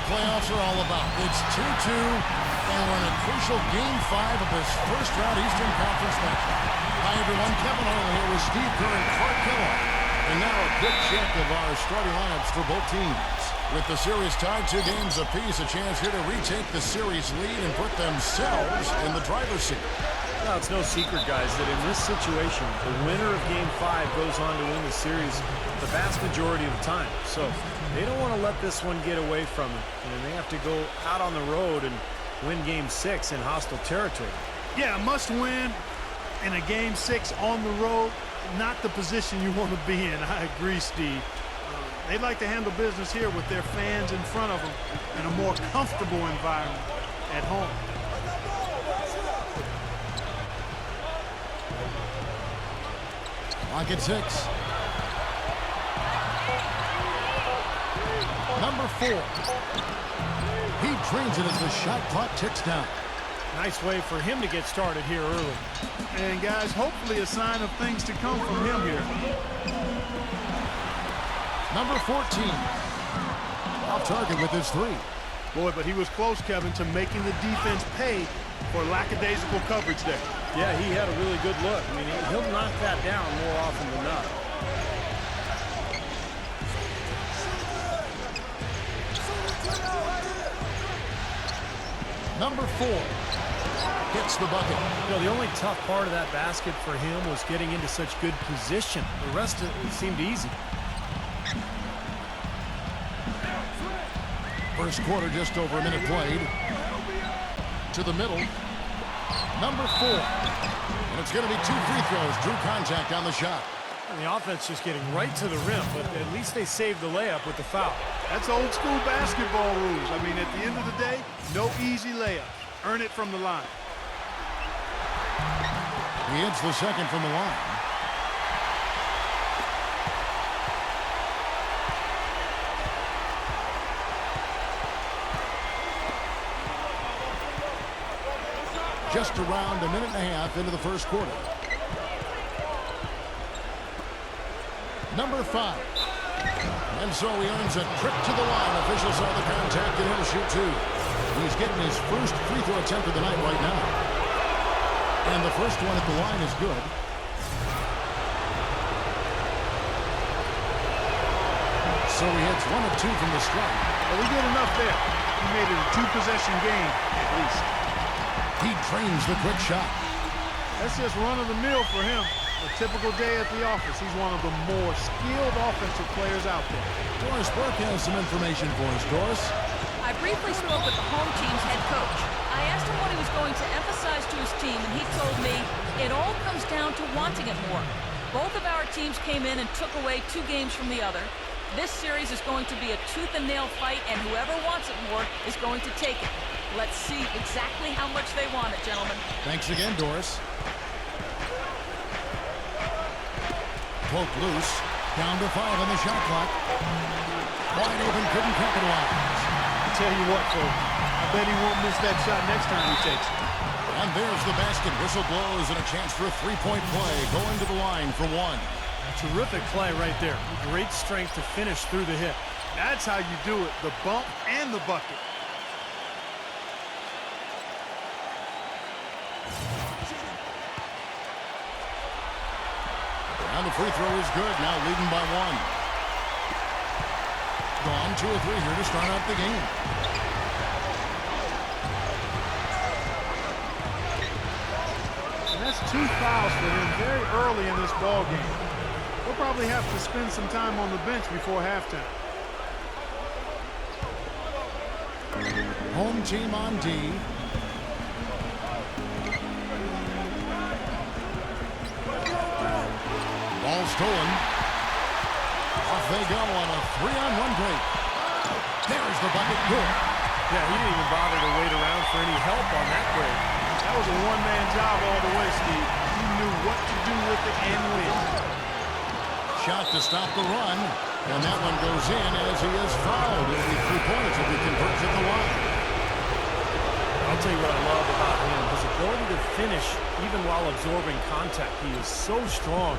playoffs are all about. It's 2-2, and we're in a crucial Game 5 of this first-round Eastern Conference matchup. Hi, everyone. Kevin Harlan here with Steve Kerr and Clark Kellogg. And now a quick check of our starting lineups for both teams. With the series tied 2 games apiece, a chance here to retake the series lead and put themselves in the driver's seat. Well, it's no secret, guys, that in this situation, the winner of Game 5 goes on to win the series the vast majority of the time. So they don't want to let this one get away from them. And they have to go out on the road and win Game 6 in hostile territory. Yeah, must win in a Game 6 on the road. Not the position you want to be in. I agree, Steve. They'd like to handle business here with their fans in front of them in a more comfortable environment at home. Clock at 6. Number 4. He drains it as the shot clock ticks down. Nice way for him to get started here early. And, guys, hopefully a sign of things to come from him here. Number 14. Off target with his 3. Boy, but he was close, Kevin, to making the defense pay for lackadaisical coverage there. Yeah, he had a really good look. I mean, he'll knock that down more often than not. Number 4 gets the bucket. You know, the only tough part of that basket for him was getting into such good position. The rest of it seemed easy. First quarter, just over a minute played. To the middle. Number 4. And it's going to be 2 free throws. Drew contact on the shot. And the offense just getting right to the rim, but at least they saved the layup with the foul. That's old school basketball rules. I mean, at the end of the day, no easy layups. Earn it from the line. He hits the second from the line. Just around a minute and a half into the first quarter. Number 5. And so he earns a trip to the line. Officials saw the contact and he'll shoot 2. He's getting his first free throw attempt of the night right now. And the first one at the line is good. So he hits 1 of 2 from the stripe. Well, he did enough there. He made it a 2-possession game, at least. He drains the quick shot. That's just run-of-the-mill for him. A typical day at the office. He's one of the more skilled offensive players out there. Doris Burke has some information for us. Doris? I briefly spoke with the home team's head coach. I asked him what he was going to emphasize to his team, and he told me it all comes down to wanting it more. Both of our teams came in and took away 2 games from the other. This series is going to be a tooth-and-nail fight, and whoever wants it more is going to take it. Let's see exactly how much they want it, gentlemen. Thanks again, Doris. Poke loose. Down to 5 on the shot clock. Wide open, couldn't capitalize. I tell you what, folks, I bet he won't miss that shot next time he takes it. And there's the basket. Whistle blows and a chance for a 3-point play. Going to the line for 1. Terrific play right there. Great strength to finish through the hit. That's how you do it, the bump and the bucket. And the free throw is good. Now leading by 1. Gone 2 or 3 here to start out the game. And that's 2 fouls for him very early in this ball game. He'll probably have to spend some time on the bench before halftime. Home team on D. Ball stolen. Off they go on a 3-on-1 break. There's the bucket. Good. Yeah, he didn't even bother to wait around for any help on that break. That was a one-man job all the way, Steve. He knew what to do with it and when. Shot to stop the run. And that one goes in as he is fouled. It'll be 3 points if he converts at the line. I'll tell you what I love about him. His ability ability to finish even while absorbing contact. He is so strong,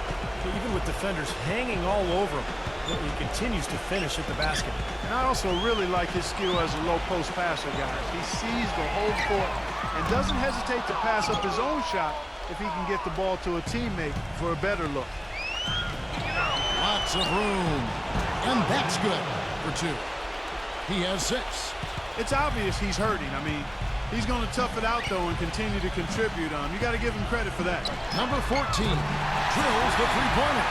even with defenders hanging all over him. He continues to finish at the basket. And I also really like his skill as a low post passer, guys. He sees the whole court and doesn't hesitate to pass up his own shot if he can get the ball to a teammate for a better look. Lots of room. And that's good for 2. He has 6. It's obvious he's hurting. I mean, he's going to tough it out, though, and continue to contribute. You got to give him credit for that. Number 14 drills the three-pointer.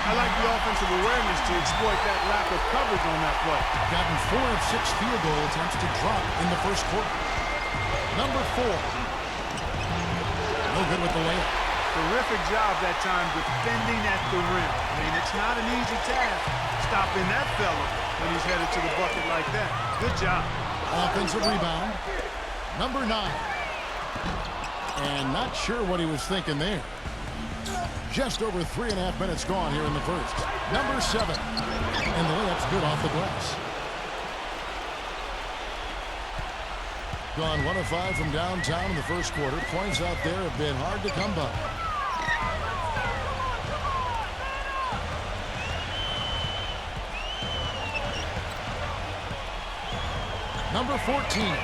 I like the offensive awareness to exploit that lack of coverage on that play. Gotten 4 of 6 field goal attempts to drop in the first quarter. Number 4. No good with the layup. Terrific job that time defending at the rim. I mean, it's not an easy task stopping that fella when he's headed to the bucket like that. Good job. Offensive rebound. Number 9. And not sure what he was thinking there. Just over 3.5 minutes gone here in the first. Number 7. And the layup's good off the glass. Gone 1 of 5 from downtown in the first quarter. Points out there have been hard to come by. Number 14.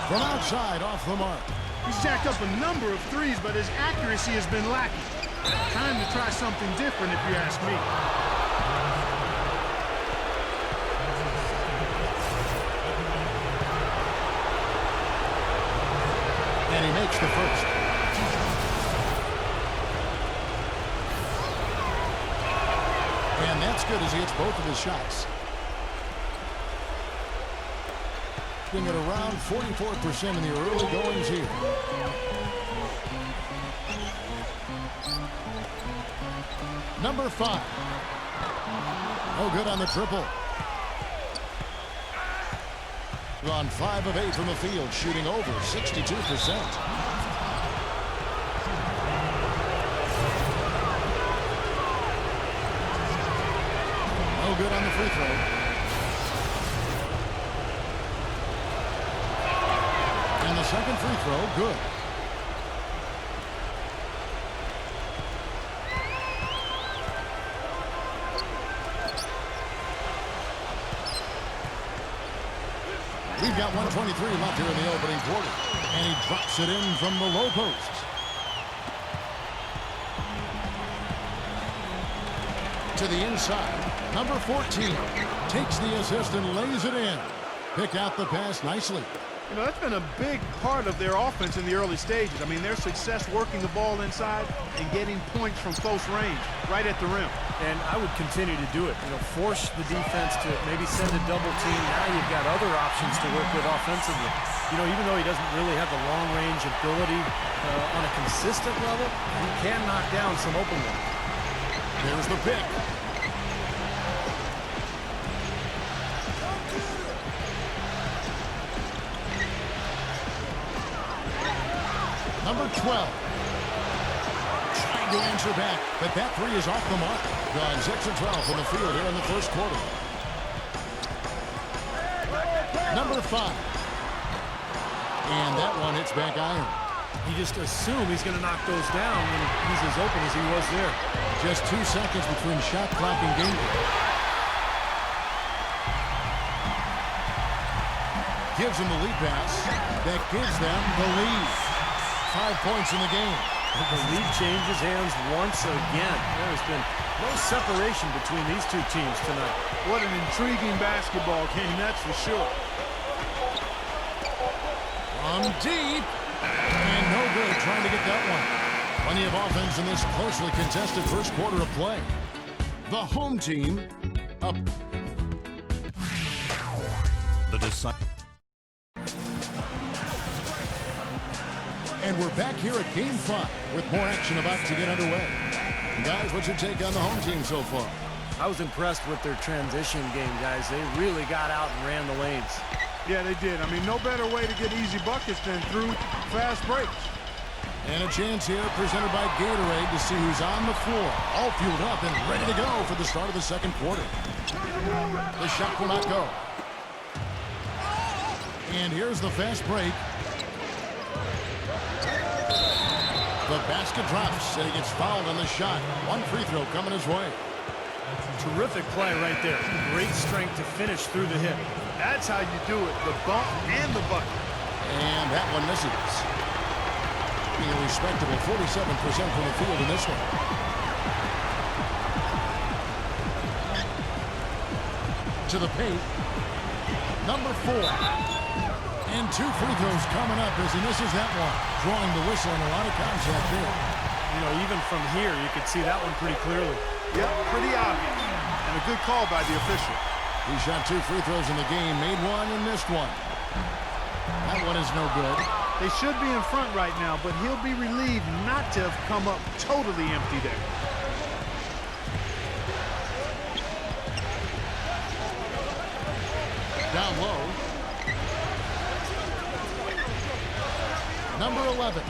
From outside, off the mark. He's jacked up a number of threes, but his accuracy has been lacking. Time to try something different, if you ask me. And he makes the first. And that's good as he hits both of his shots. At around 44% in the early goings here. Number 5. No good on the triple. On 5 of 8 from the field, shooting over 62%. No good on the free throw. And the second free throw, good. We've got 1:23 left here in the opening quarter. And he drops it in from the low post. To the inside. Number 14 takes the assist and lays it in. Pick out the pass nicely. You know, that's been a big part of their offense in the early stages. I mean, their success working the ball inside and getting points from close range, right at the rim. And I would continue to do it. You know, force the defense to maybe send a double team. Now you've got other options to work with offensively. You know, even though he doesn't really have the long-range ability on a consistent level, he can knock down some open ones. There's the pick. Number 12. Trying to answer back, but that three is off the mark. Gone 6 of 12 from the field here in the first quarter. Number 5. And that one hits back iron. You just assume he's going to knock those down when he's as open as he was there. Just 2 seconds between shot clock and game time. Gives him the lead pass. That gives them the lead. 5 points in the game. The lead changes hands once again. There's been no separation between these two teams tonight. What an intriguing basketball game, that's for sure. From deep. And no good trying to get that one. Plenty of offense in this closely contested first quarter of play. The home team up. The decisive. And we're back here at Game 5 with more action about to get underway. Guys, what's your take on the home team so far? I was impressed with their transition game, guys. They really got out and ran the lanes. Yeah, they did. I mean, no better way to get easy buckets than through fast breaks. And a chance here presented by Gatorade to see who's on the floor. All fueled up and ready to go for the start of the second quarter. The shot will not go. And here's the fast break. The basket drops, and he gets fouled on the shot. One free throw coming his way. Terrific play right there. Great strength to finish through the hip. That's how you do it, the bump and the bucket. And that one misses. Being a respectable 47% from the field in this one. To the paint. Number 4. And 2 free throws coming up as he misses that one. Drawing the whistle and a lot of contact there. You know, even from here, you could see that one pretty clearly. Yep, pretty obvious. And a good call by the official. He shot 2 free throws in the game, made one and missed one. That one is no good. They should be in front right now, but he'll be relieved not to have come up totally empty there. Down low. Number 11.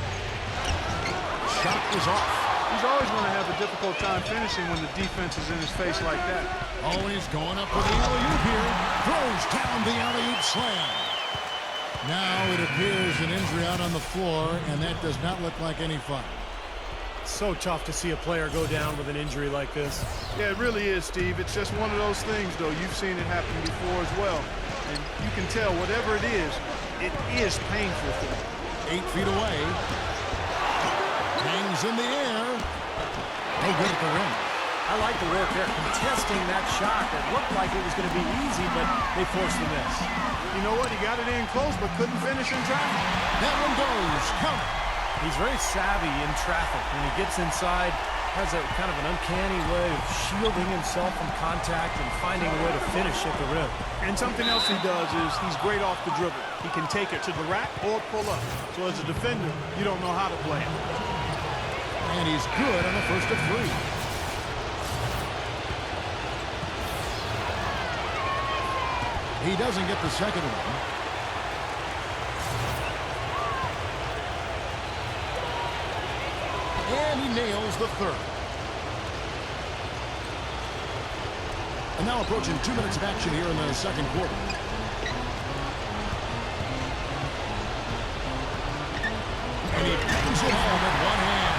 Shot is off. He's always going to have a difficult time finishing when the defense is in his face like that. Always going up for the alley-oop here. Throws down the alley-oop slam. Now it appears an injury out on the floor, and that does not look like any fun. So tough to see a player go down with an injury like this. Yeah, it really is, Steve. It's just one of those things, though. You've seen it happen before as well. And you can tell whatever it is painful for him. 8 feet away. Hangs in the air. No good at the rim. I like the work there, contesting that shot that looked like it was going to be easy, but they forced the miss. You know what? He got it in close, but couldn't finish in traffic. That one goes. Count. He's very savvy in traffic. When he gets inside, has a kind of an uncanny way of shielding himself from contact and finding a way to finish at the rim. And something else he does is he's great off the dribble. He can take it to the rack or pull up. So as a defender, you don't know how to play him. And he's good on the first of 3. He doesn't get the second one. And he nails the third. And now approaching 2 minutes of action here in the second quarter. And he brings it home with one hand.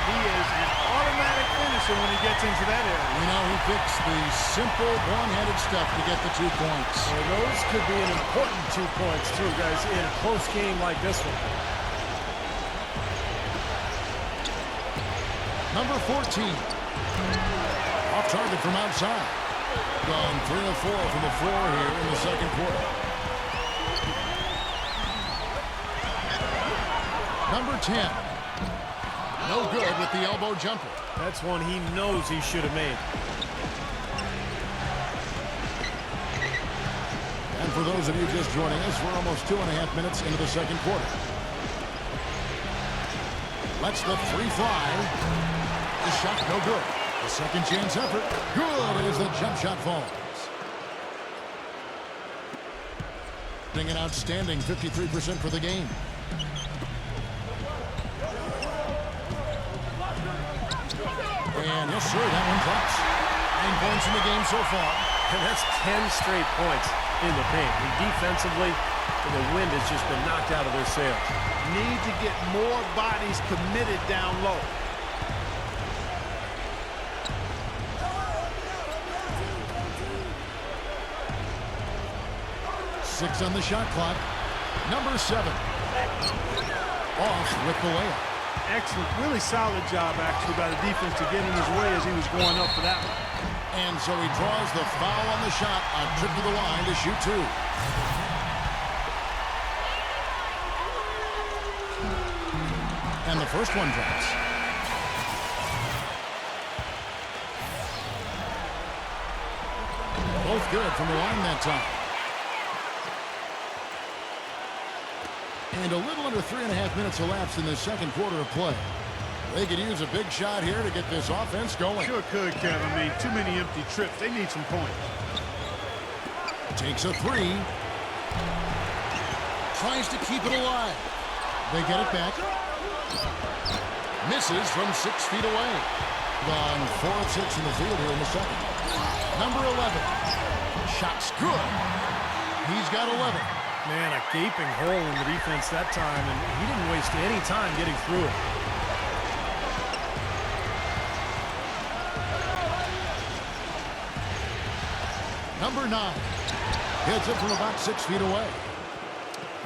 He is an automatic finisher when he gets into that area. You know, he picks the simple one-handed stuff to get the 2 points. Well, those could be an important 2 points, too, guys, in a close game like this one. Number 14. Off target from outside. Gone 3 of 4 from the floor here in the second quarter. Number 10. No good with the elbow jumper. That's one he knows he should have made. And for those of you just joining us, we're almost 2.5 minutes into the second quarter. Lets the 3 fly. The shot no good. The second chance effort. Good as the jump shot falls. An outstanding 53% for the game. And yes, sir, that one drops. 9 points in the game so far. And that's 10 straight points in the paint. And defensively, the wind has just been knocked out of their sails. Need to get more bodies committed down low. Six on the shot clock. Number 7. Off with the layup. Excellent. Really solid job, actually, by the defense to get in his way as he was going up for that one. And so he draws the foul on the shot. A trip to the line to shoot 2. And the first one drops. Both good from the line that time. And a little under 3.5 minutes elapsed in the second quarter of play. They could use a big shot here to get this offense going. Sure could, Kevin. I mean, too many empty trips. They need some points. Takes a 3. Tries to keep it alive. They get it back. Misses from 6 feet away. Gone 4 of 6 in the field here in the second. Number 11. Shot's good. He's got 11. Man, a gaping hole in the defense that time, and he didn't waste any time getting through it. Number 9. Hits it from about 6 feet away.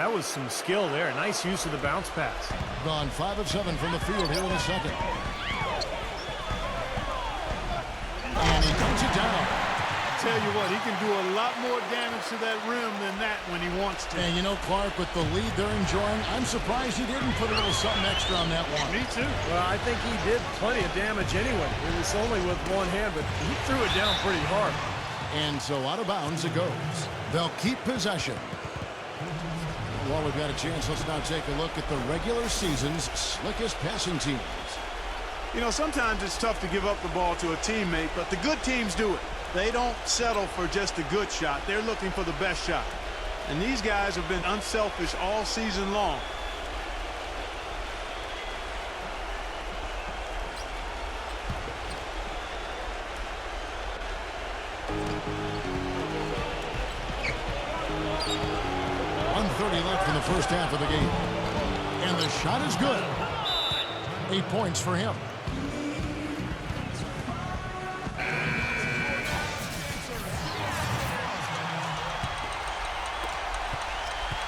That was some skill there. Nice use of the bounce pass. Gone 5 of 7 from the field here in the second. And he puts it down. Tell you what, he can do a lot more damage to that rim than that when he wants to. And you know, Clark, with the lead they're enjoying, I'm surprised he didn't put a little something extra on that one. Me too. Well, I think he did plenty of damage anyway. It was only with one hand, but he threw it down pretty hard. And so out of bounds it goes. They'll keep possession. While we've got a chance, let's now take a look at the regular season's slickest passing teams. You know, sometimes it's tough to give up the ball to a teammate, but the good teams do it. They don't settle for just a good shot. They're looking for the best shot. And these guys have been unselfish all season long. .130 left in the first half of the game. And the shot is good. 8 points for him.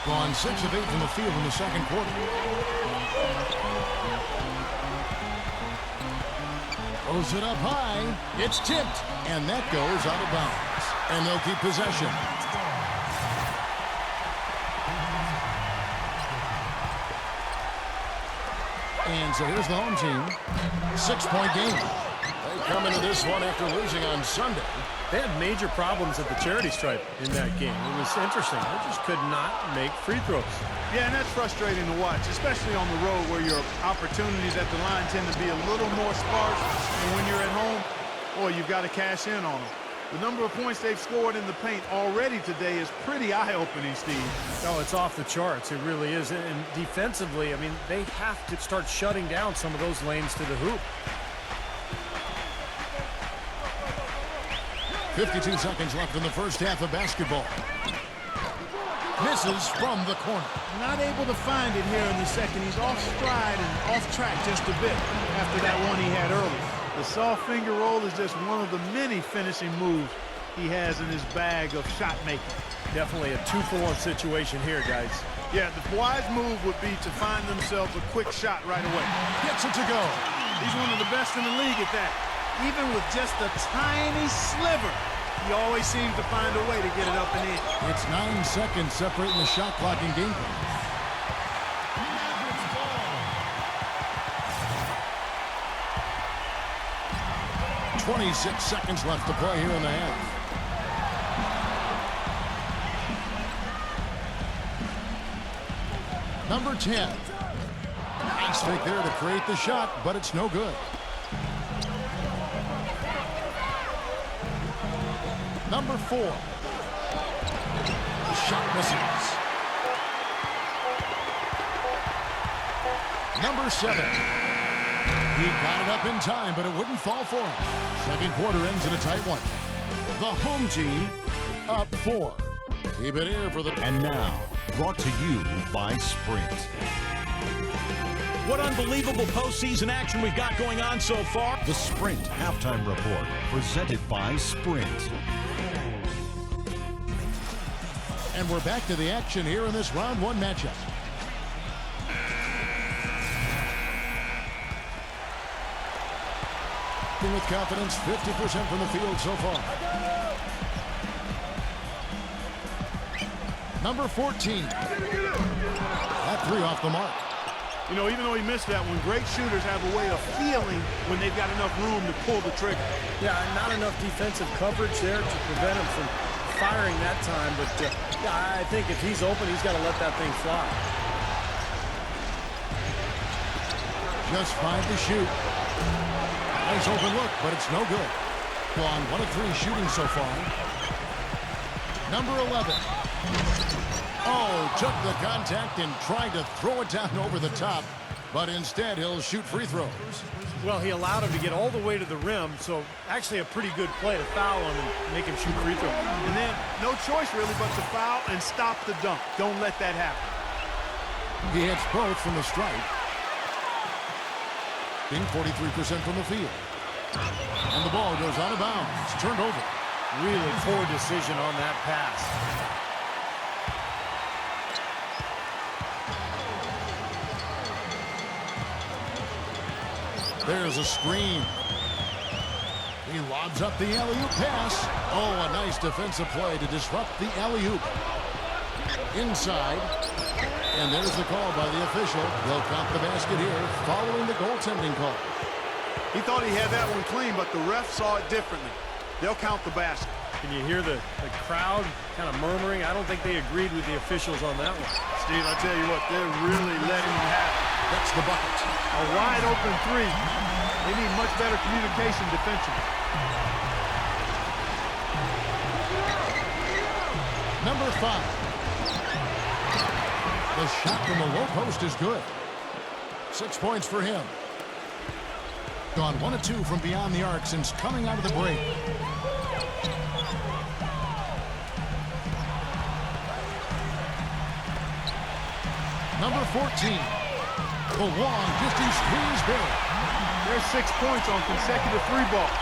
Gone 6 of 8 from the field in the second quarter. Throws it up high. It's tipped. And that goes out of bounds. And they'll keep possession. And so here's the home team. 6-point game. They come into this one after losing on Sunday. They had major problems at the charity stripe in that game. It was interesting. They just could not make free throws. Yeah, and that's frustrating to watch, especially on the road where your opportunities at the line tend to be a little more sparse. And when you're at home, boy, you've got to cash in on them. The number of points they've scored in the paint already today is pretty eye-opening, Steve. Oh, it's off the charts. It really is. And defensively, I mean, they have to start shutting down some of those lanes to the hoop. 52 seconds left in the first half of basketball. Misses from the corner. Not able to find it here in the second. He's off stride and off track just a bit after that one he had early. The soft finger roll is just one of the many finishing moves he has in his bag of shot making. Definitely a 2-for-1 situation here, guys. Yeah, the wise move would be to find themselves a quick shot right away. Gets it to go. He's one of the best in the league at that. Even with just a tiny sliver, he always seems to find a way to get it up and in. It's 9 seconds separating the shot clock and game clock. .26 seconds left to play here in the half. Number 10. Nice fake there to create the shot, but it's no good. Number 4. The shot misses. Number 7. He got it up in time, but it wouldn't fall for him. Second quarter ends in a tight one. The home team up 4. Keep it here for the... And now, brought to you by Sprint. What unbelievable postseason action we've got going on so far. The Sprint Halftime Report, presented by Sprint. And we're back to the action here in this round 1 matchup. With confidence, 50% from the field so far. Number 14. That 3 off the mark. You know, even though he missed that one, great shooters have a way of feeling when they've got enough room to pull the trigger. Yeah, not enough defensive coverage there to prevent him from firing that time. But yeah, I think if he's open, he's got to let that thing fly. Just 5 to shoot. Nice open look, but it's no good. Gone 1 of 3 shooting so far. Number 11. Oh, took the contact and tried to throw it down over the top, but instead he'll shoot free throws. Well, he allowed him to get all the way to the rim, so actually a pretty good play to foul him and make him shoot free throws. And then no choice really but to foul and stop the dunk. Don't let that happen. He hits both from the stripe. Being 43% from the field. And the ball goes out of bounds. Turned over. Really poor decision on that pass. There's a screen. He lobs up the alley-oop pass. Oh, a nice defensive play to disrupt the alley-oop. Inside. And there's the call by the official. They'll count the basket here following the goaltending call. He thought he had that one clean, but the ref saw it differently. They'll count the basket. Can you hear the crowd kind of murmuring? I don't think they agreed with the officials on that one. Steve, I tell you what, they're really letting him have it. That's the bucket. A wide open three. They need much better communication defensively. Number 5. The shot from the low post is good. 6 points for him. Gone 1 of 2 from beyond the arc since coming out of the break. Number 14. The long distance three is good. There's 6 points on consecutive free balls.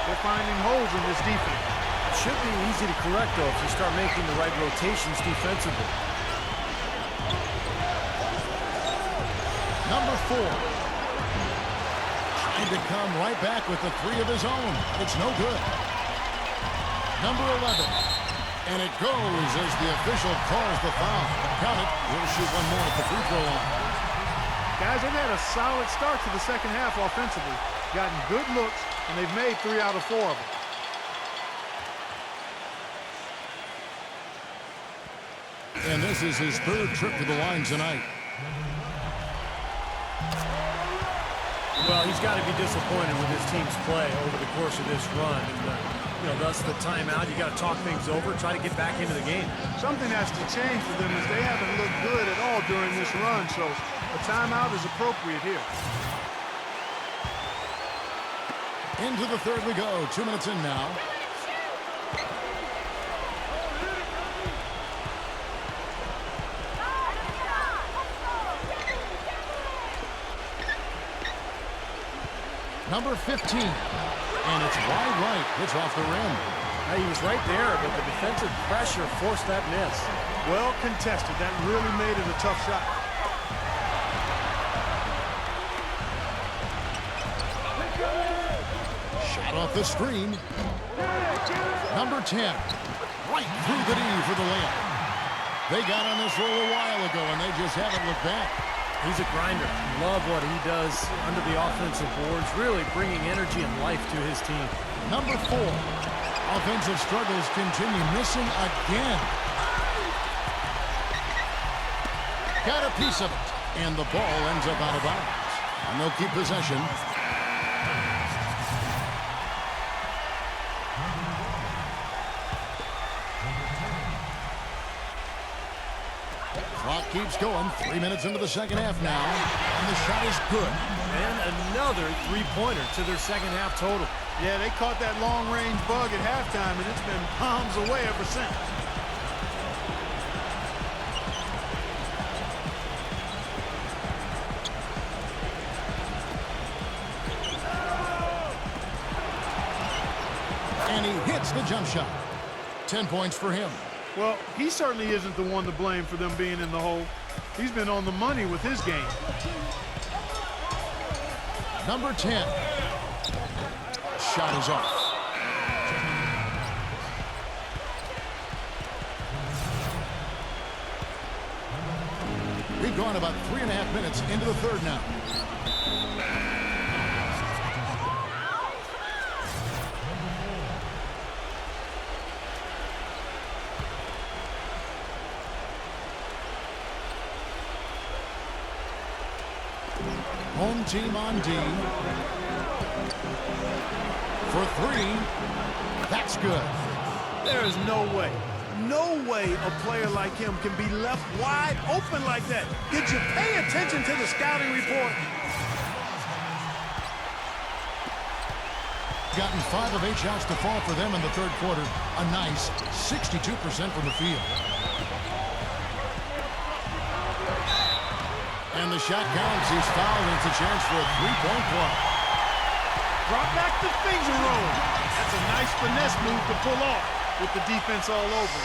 They're finding holes in this defense. It should be easy to correct, though, if you start making the right rotations defensively. Number 4. Trying to come right back with the 3 of his own. It's no good. Number 11. And it goes as the official calls the foul. Count it. He'll shoot one more at the free throw line. Guys, they've had a solid start to the second half offensively. Gotten good looks, and they've made 3 out of 4 of them. And this is his 3rd trip to the line tonight. Well, he's got to be disappointed with his team's play over the course of this run. And, thus the timeout. You got to talk things over, try to get back into the game. Something has to change for them as they haven't looked good at all during this run, so a timeout is appropriate here. Into the 3rd we go. 2 minutes in now. Number 15. And it's wide right. It's off the rim. He was right there, but the defensive pressure forced that miss. Well contested. That really made it a tough shot. Shot off the screen. Number 10. Right through the knee for the layup. They got on this roll a while ago, and they just haven't looked back. He's a grinder. Love what he does under the offensive boards, really bringing energy and life to his team. Number 4. Offensive struggles continue, missing again. Got a piece of it, and the ball ends up out of bounds. And they'll keep possession. Clock keeps going. 3 minutes into the second half now. And the shot is good. And another three-pointer to their second half total. Yeah, they caught that long-range bug at halftime, and it's been palms away ever since. And he hits the jump shot. 10 points for him. Well, he certainly isn't the one to blame for them being in the hole. He's been on the money with his game. Number 10. Shot is off. We've gone about 3.5 minutes into the 3rd now. Home team on D. For 3. That's good. There is no way a player like him can be left wide open like that. Did you pay attention to the scouting report? Gotten 5 of 8 shots to fall for them in the 3rd quarter. A nice 62% from the field. And the shot counts. He's fouled, and it's a chance for a 3-point play. Drop back the finger roll. That's a nice finesse move to pull off with the defense all over.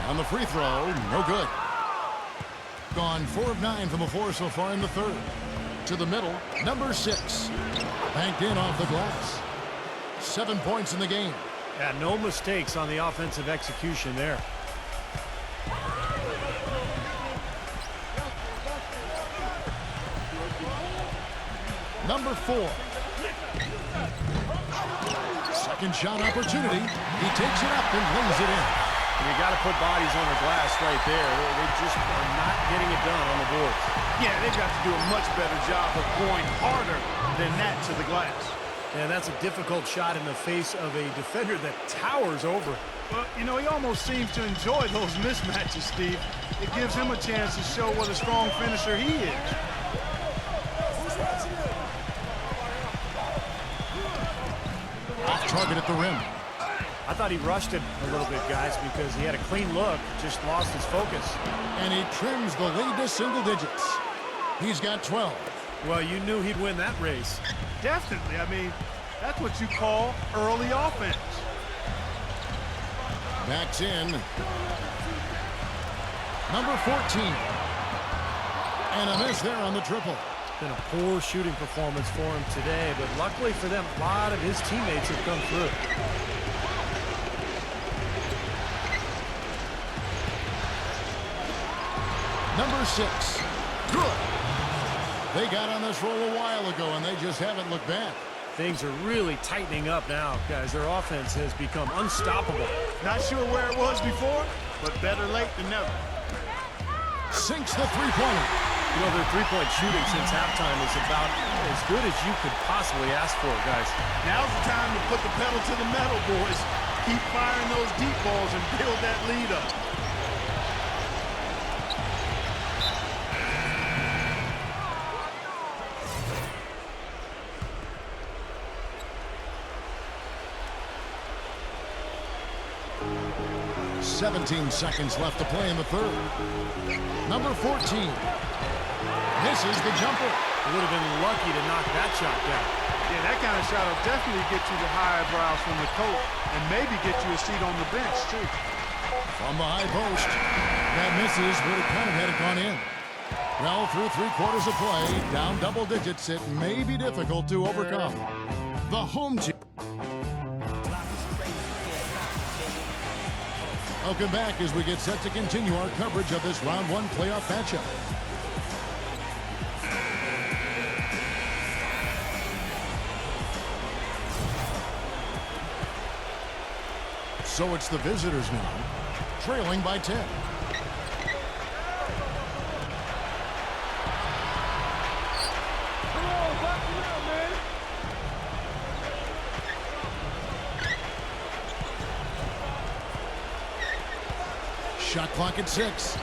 On the free throw, no good. Gone 4 of 9 from the floor so far in the third. To the middle, number 6. Banked in off the glass. 7 points in the game. Yeah, no mistakes on the offensive execution there. Number 4. Second shot opportunity. He takes it up and lays it in. And you got to put bodies on the glass right there. They just are not getting it done on the boards. Yeah, they've got to do a much better job of going harder than that to the glass. And that's a difficult shot in the face of a defender that towers over. Well, you know, he almost seems to enjoy those mismatches, Steve. It gives him a chance to show what a strong finisher he is. Off target at the rim. I thought he rushed it a little bit, guys, because he had a clean look, just lost his focus. And he trims the lead to single digits. He's got 12. Well, you knew he'd win that race. Definitely. I mean, that's what you call early offense. Backs in. Number 14. And a miss there on the triple. Been a poor shooting performance for him today, but luckily for them, a lot of his teammates have come through. Number 6. Good. They got on this roll a while ago, and they just haven't looked back. Things are really tightening up now, guys. Their offense has become unstoppable. Not sure where it was before, but better late than never. Sinks the three-pointer. You know, their three-point shooting since halftime is about as good as you could possibly ask for, guys. Now's the time to put the pedal to the metal, boys. Keep firing those deep balls and build that lead up. "17 seconds left to play in the third. Number 14. Misses the jumper. They would have been lucky to knock that shot down. Yeah, that kind of shot will definitely get you the high eyebrows from the coach and maybe get you a seat on the bench, too. From the high post. That misses, would have kind of had it gone in. Well, through 3/4 of play, down double digits, it may be difficult to overcome. The home team. Welcome back as we get set to continue our coverage of this round 1 playoff matchup. So it's the visitors now, trailing by 10. Shot clock at 6.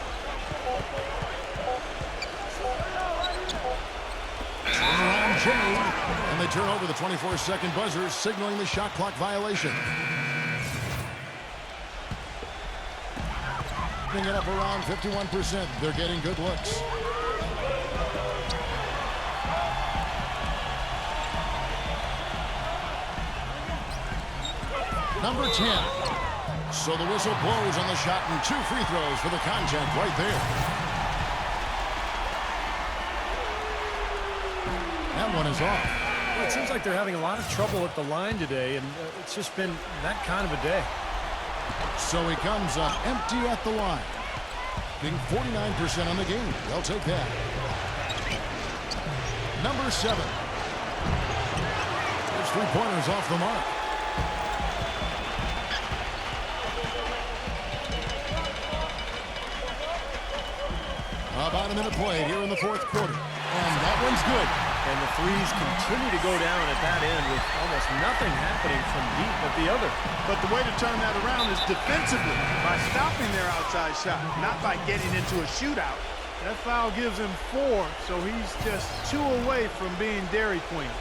Turnaround Jade. And they turn over the 24-second buzzer, signaling the shot clock violation. Bring it up around 51%. They're getting good looks. Number 10. So the whistle blows on the shot and 2 free throws for the contact right there. That one is off. Well, it seems like they're having a lot of trouble at the line today, and it's just been that kind of a day. So he comes up empty at the line. Being 49% on the game. They'll take that. Number 7. There's 3-pointers off the mark. About a minute played here in the 4th quarter. And that one's good. And the threes continue to go down at that end with almost nothing happening from deep at the other. But the way to turn that around is defensively, by stopping their outside shot, not by getting into a shootout. That foul gives him 4, so he's just 2 away from being Dairy Queen.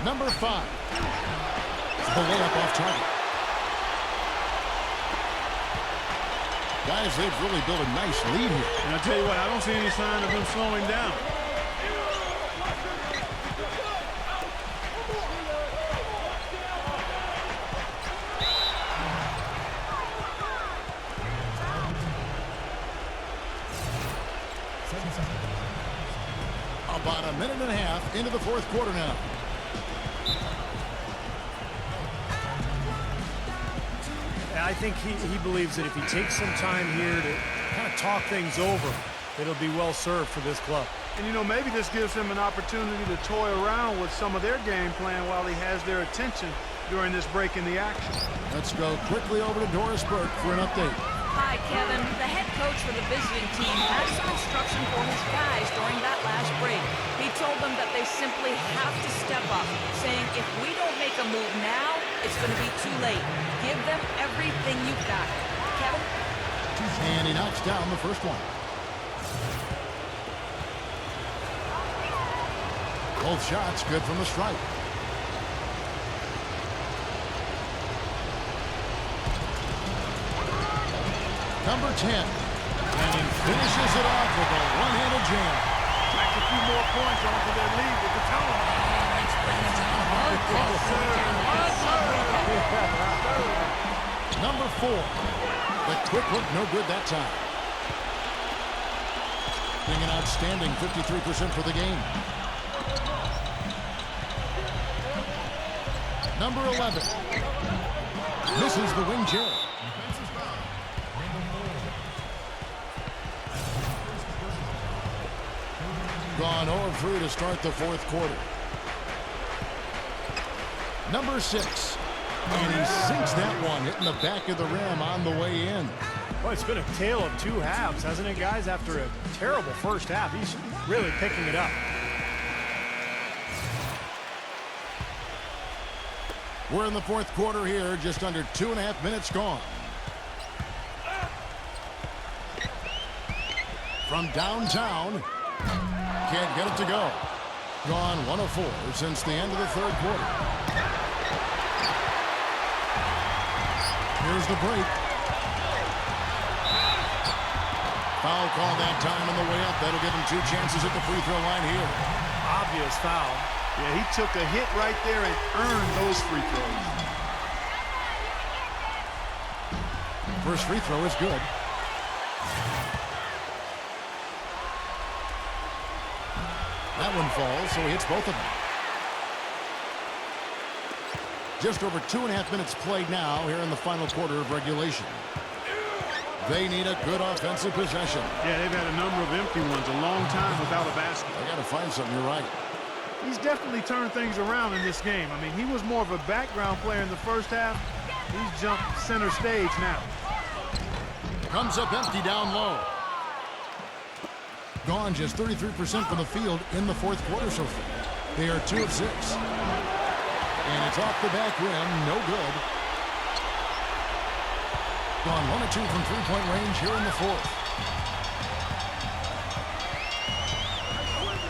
Number 5. The layup off target. Guys, they've really built a nice lead here. And I'll tell you what, I don't see any sign of them slowing down. About a minute and a half into the fourth quarter now. I think he believes that if he takes some time here to kind of talk things over, it'll be well served for this club. And, you know, maybe this gives him an opportunity to toy around with some of their game plan while he has their attention during this break in the action. Let's go quickly over to Doris Burke for an update. Hi, Kevin. The head coach for the visiting team had some instruction for his guys during that last break. He told them that they simply have to step up, saying if we don't make a move now, it's going to be too late. Give them everything you've got. Kevin? And he knocks down the first one. Both shots good from the stripe. Number 10. And he finishes it off with a one-handed jam. Tracks a few more points onto their lead with the tone. Number 4. The quick hook, no good that time. Being an outstanding 53% for the game. Number 11. Misses the wing chair. Gone 0-3 to start the fourth quarter. Number 6. And he sinks that one, hitting the back of the rim on the way in. Well, it's been a tale of two halves, hasn't it, guys? After a terrible first half, he's really picking it up. We're in the fourth quarter here, just under 2.5 minutes gone. From downtown, can't get it to go. Gone 1 of 4 since the end of the third quarter. Here's the break. Foul call that time on the way up. That'll give him 2 chances at the free throw line here. Obvious foul. Yeah, he took a hit right there and earned those free throws. First free throw is good. That one falls, so he hits both of them. Just over 2.5 minutes played now here in the final quarter of regulation. They need a good offensive possession. Yeah, they've had a number of empty ones, a long time without a basket. They got to find something, you're right. He's definitely turned things around in this game. I mean, he was more of a background player in the first half. He's jumped center stage now. Comes up empty down low. Gone just 33% from the field in the fourth quarter so far. They are 2 of 6. And it's off the back rim, no good. Gone 1 of 2 from three-point range here in the fourth.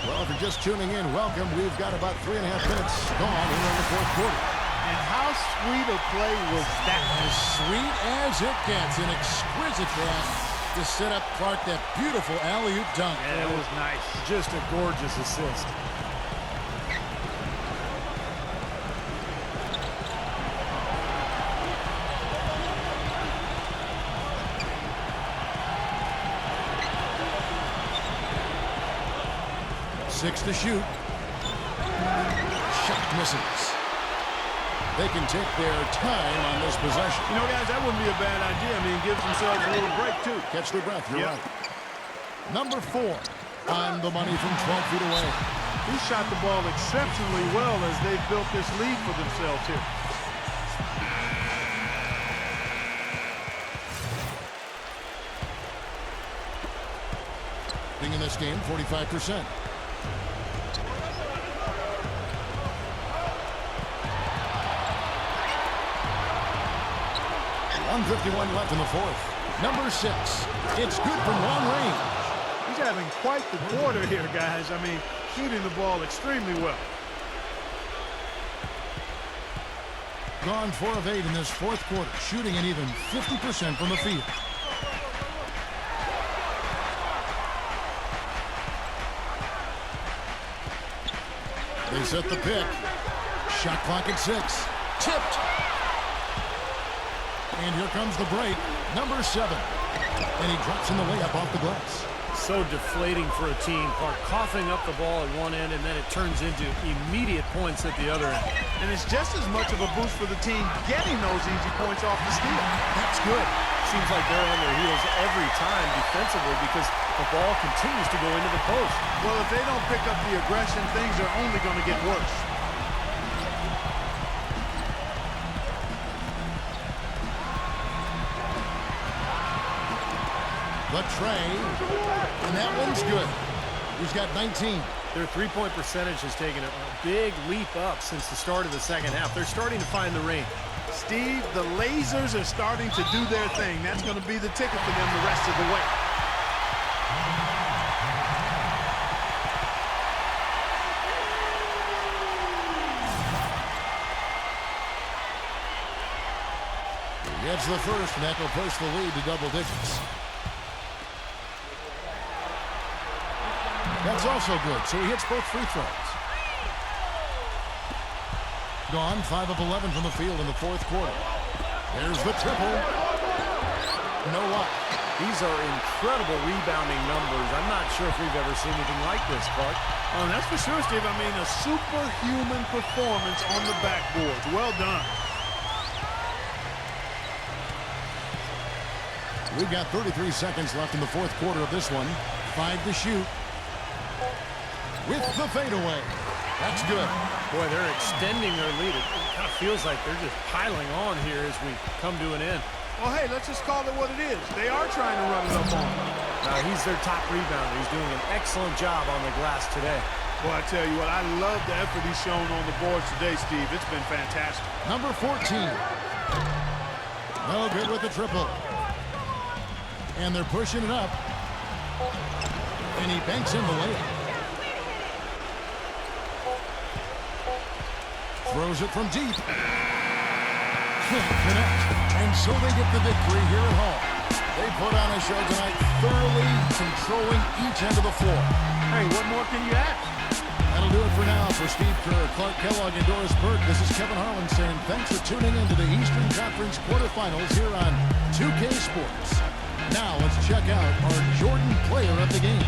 Well, if you're just tuning in, welcome. We've got about 3.5 minutes gone here in the fourth quarter. And how sweet a play was that? As sweet as it gets. An exquisite pass to set up Clark that beautiful alley-oop dunk. Yeah, it was nice. Just a gorgeous assist. Six to shoot. Shot misses. They can take their time on this possession. You know, guys, that wouldn't be a bad idea. I mean, gives themselves a little break, too. Catch their breath, you're Yep. right. Number 4 on the money from 12 feet away. He shot the ball exceptionally well as they've built this lead for themselves here. Being in this game, 45%. .151 left in the fourth. Number 6. It's good from long range. He's having quite the quarter here, guys. I mean, shooting the ball extremely well. Gone 4 of 8 in this fourth quarter, shooting an even 50% from the field. set the pick. Shot clock at 6. Tipped. And here comes the break. Number 7. And he drops in the layup off the glass. So deflating for a team. Clark coughing up the ball at one end, and then it turns into immediate points at the other end. And it's just as much of a boost for the team getting those easy points off the steal. That's good. Seems like they're on their heels every time defensively because the ball continues to go into the post. Well, if they don't pick up the aggression, things are only going to get worse. The tray, and that one's good. He's got 19. Their three-point percentage has taken a big leap up since the start of the second half. They're starting to find the range. Steve, the lasers are starting to do their thing. That's going to be the ticket for them the rest of the way. He gets the first, and that will push the lead to double digits. That's also good, so he hits both free throws. Gone 5 of 11 from the field in the fourth quarter. There's the triple. No luck. These are incredible rebounding numbers. I'm not sure if we've ever seen anything like this, Clark. Oh, that's for sure, Steve. I mean, a superhuman performance on the backboard. Well done. We've got 33 seconds left in the fourth quarter of this one. 5 to shoot. With the fadeaway. That's good. Boy, they're extending their lead. It kind of feels like they're just piling on here as we come to an end. Well, hey, let's just call it what it is. They are trying to run it up on them. Now, he's their top rebounder. He's doing an excellent job on the glass today. Well, I tell you what, I love the effort he's shown on the boards today, Steve. It's been fantastic. Number 14. No good with the triple. And they're pushing it up. And he banks in the layup. Throws it from deep. Can't connect. And so they get the victory here at home. They put on a show tonight, thoroughly controlling each end of the floor. Hey, what more can you ask? That'll do it for now. For Steve Kerr, Clark Kellogg, and Doris Burke, this is Kevin Harlan saying thanks for tuning into the Eastern Conference quarterfinals here on 2K Sports. Now let's check out our Jordan player of the game.